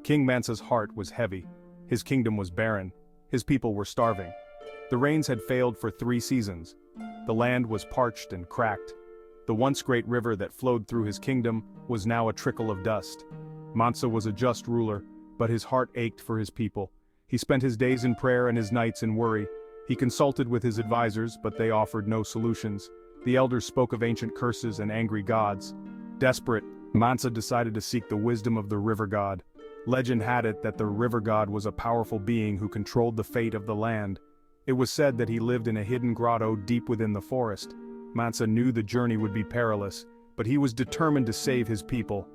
King Mansa's heart was heavy. His kingdom was barren. His people were starving. The rains had failed for 3 seasons. The land was parched and cracked. The once great river that flowed through his kingdom was now a trickle of dust. Mansa was a just ruler, but his heart ached for his people. He spent his days in prayer and his nights in worry. He consulted with his advisors, but they offered no solutions. The elders spoke of ancient curses and angry gods. Desperate, Mansa decided to seek the wisdom of the river god. Legend had it that the river god was a powerful being who controlled the fate of the land. It was said that he lived in a hidden grotto deep within the forest. Mansa knew the journey would be perilous, but he was determined to save his people.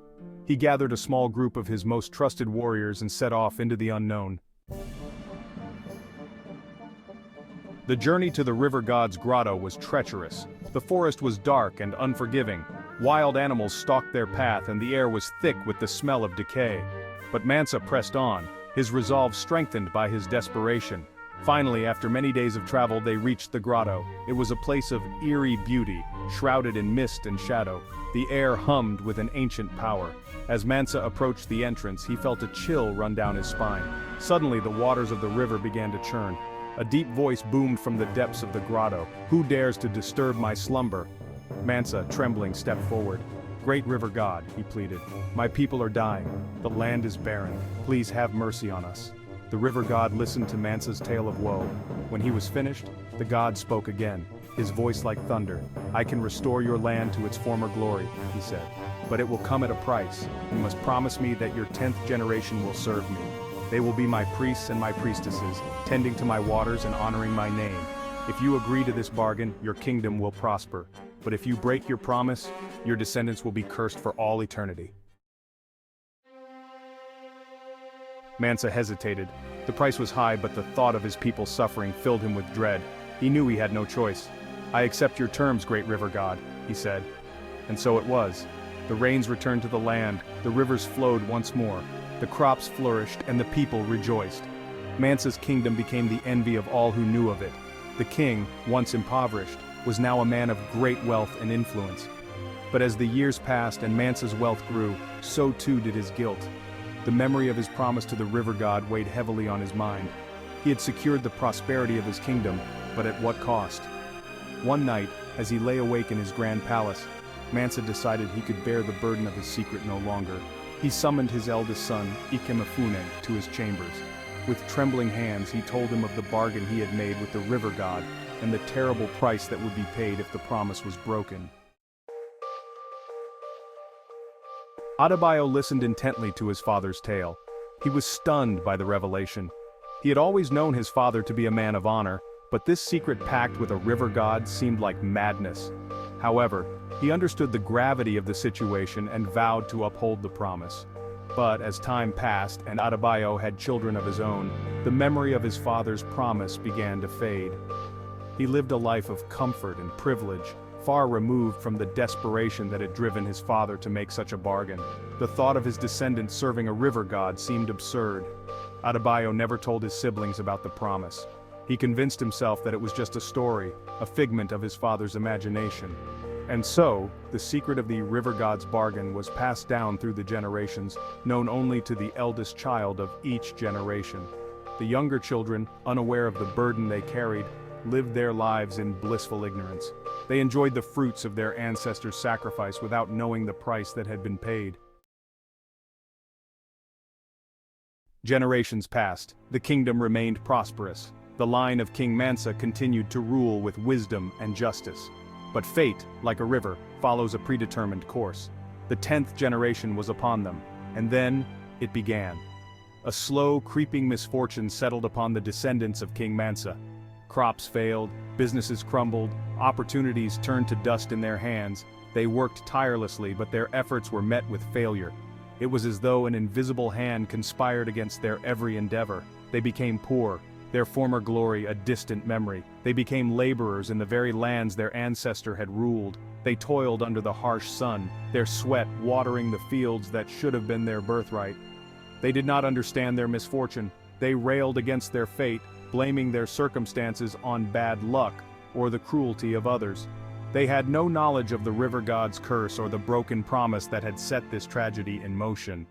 He gathered a small group of his most trusted warriors and set off into the unknown. The journey to the river god's grotto was treacherous. The forest was dark and unforgiving. Wild animals stalked their path and the air was thick with the smell of decay. But Mansa pressed on, his resolve strengthened by his desperation. Finally, after many days of travel, they reached the grotto. It was a place of eerie beauty, shrouded in mist and shadow. The air hummed with an ancient power. As Mansa approached the entrance, he felt a chill run down his spine. Suddenly, the waters of the river began to churn. A deep voice boomed from the depths of the grotto. "Who dares to disturb my slumber?" Mansa, trembling, stepped forward. "Great river god," he pleaded, "my people are dying. The land is barren. Please have mercy on us." The river god listened to Mansa's tale of woe. When he was finished, the god spoke again, his voice like thunder. "I can restore your land to its former glory," he said. "But it will come at a price. You must promise me that your 10th generation will serve me. They will be my priests and my priestesses, tending to my waters and honoring my name. If you agree to this bargain, your kingdom will prosper. But if you break your promise, your descendants will be cursed for all eternity." Mansa hesitated. The price was high, but the thought of his people suffering filled him with dread. He knew he had no choice. "I accept your terms, great river god," he said. And so it was. The rains returned to the land, the rivers flowed once more, the crops flourished, and the people rejoiced. Mansa's kingdom became the envy of all who knew of it. The king, once impoverished, was now a man of great wealth and influence. But as the years passed and Mansa's wealth grew, so too did his guilt. The memory of his promise to the river god weighed heavily on his mind. He had secured the prosperity of his kingdom, but at what cost? One night, as he lay awake in his grand palace, Mansa decided he could bear the burden of his secret no longer. He summoned his eldest son, Ikemefune, to his chambers. With trembling hands, he told him of the bargain he had made with the river god and the terrible price that would be paid if the promise was broken. Adebayo listened intently to his father's tale. He was stunned by the revelation. He had always known his father to be a man of honor, but this secret pact with a river god seemed like madness. However, he understood the gravity of the situation and vowed to uphold the promise. But as time passed and Adebayo had children of his own, the memory of his father's promise began to fade. He lived a life of comfort and privilege, far removed from the desperation that had driven his father to make such a bargain. The thought of his descendants serving a river god seemed absurd. Adebayo never told his siblings about the promise. He convinced himself that it was just a story, a figment of his father's imagination. And so, the secret of the river god's bargain was passed down through the generations, known only to the eldest child of each generation. The younger children, unaware of the burden they carried, lived their lives in blissful ignorance. They enjoyed the fruits of their ancestors' sacrifice without knowing the price that had been paid. Generations passed. The kingdom remained prosperous. The line of King Mansa continued to rule with wisdom and justice. But fate, like a river, follows a predetermined course. The 10th generation was upon them, and then it began. A slow, creeping misfortune settled upon the descendants of King Mansa. Crops failed, businesses crumbled, opportunities turned to dust in their hands. They worked tirelessly, but their efforts were met with failure. It was as though an invisible hand conspired against their every endeavor. They became poor, their former glory a distant memory. They became laborers in the very lands their ancestor had ruled. They toiled under the harsh sun, their sweat watering the fields that should have been their birthright. They did not understand their misfortune. They railed against their fate, blaming their circumstances on bad luck or the cruelty of others. They had no knowledge of the river god's curse or the broken promise that had set this tragedy in motion.